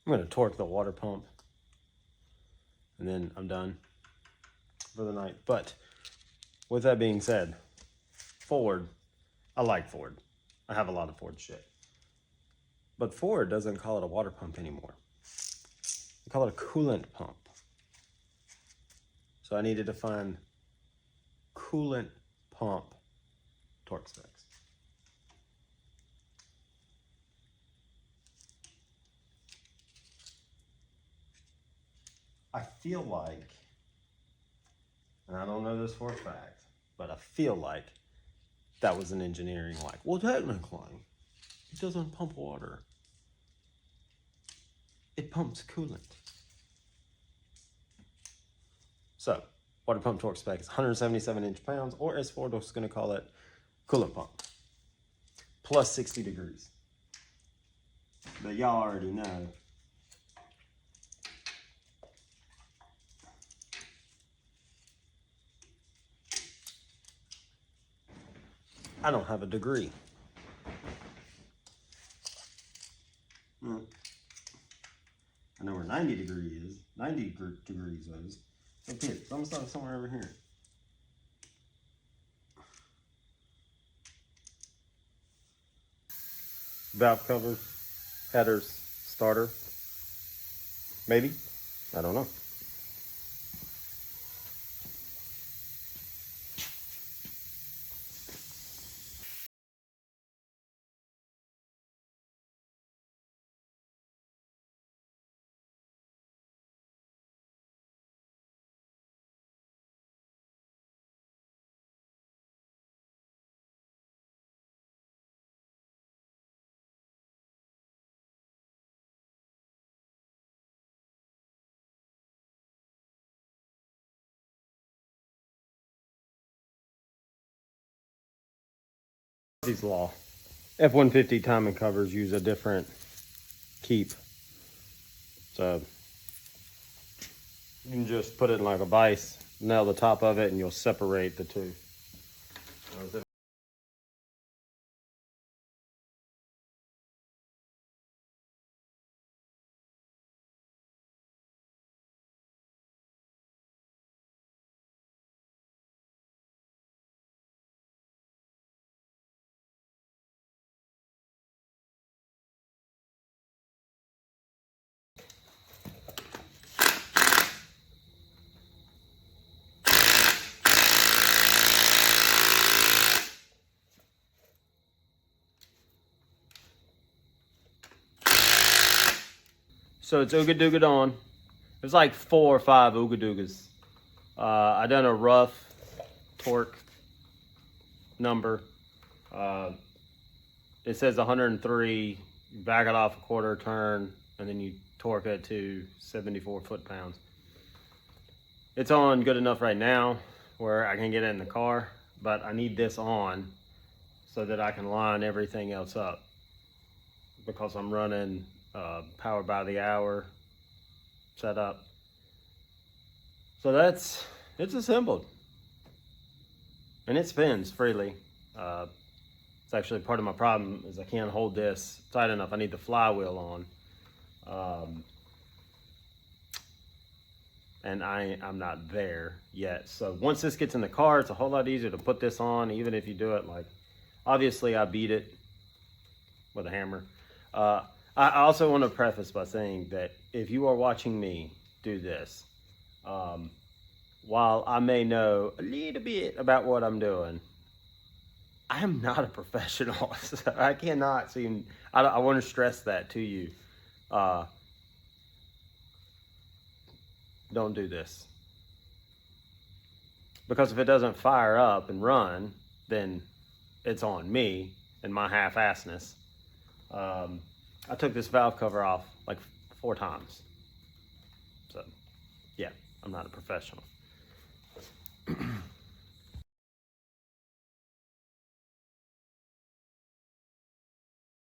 I'm gonna torque the water pump and then I'm done for the night. But with that being said, Ford, I like Ford. I have a lot of Ford shit. But Ford doesn't call it a water pump anymore. They call it a coolant pump. So I needed to find coolant pump torque specs. I feel like, and I don't know this for a fact, but I feel like that was an engineering like, well, technically, it doesn't pump water. It pumps coolant. So, water pump torque spec is 177 inch-pounds, or as Ford is going to call it, coolant pump. Plus 60 degrees. But y'all already know. I don't have a degree. I know where 90 degrees is. 90 degrees is. Okay, it's almost somewhere over here. Valve cover, headers, starter. Maybe. I don't know. Murphy's Law. F-150 timing covers use a different keep. So you can just put it in like a vise, nail the top of it, and you'll separate the two. So it's ugga dugga on. There's like 4 or 5 ugga duggas. I done a rough torque number. It says 103. You back it off a quarter turn, and then you torque it to 74 foot-pounds. It's on good enough right now where I can get it in the car, but I need this on so that I can line everything else up, because I'm running power by the hour setup. So it's assembled and it spins freely. It's actually part of my problem is I can't hold this tight enough. I need the flywheel on. And I'm not there yet. So once this gets in the car, it's a whole lot easier to put this on, even if you do it like, obviously I beat it with a hammer. I also want to preface by saying that if you are watching me do this, while I may know a little bit about what I'm doing, I am not a professional. So I cannot seem, I want to stress that to you. Don't do this. Because if it doesn't fire up and run, then it's on me and my half-assness. I took this valve cover off like 4 times. So, yeah, I'm not a professional.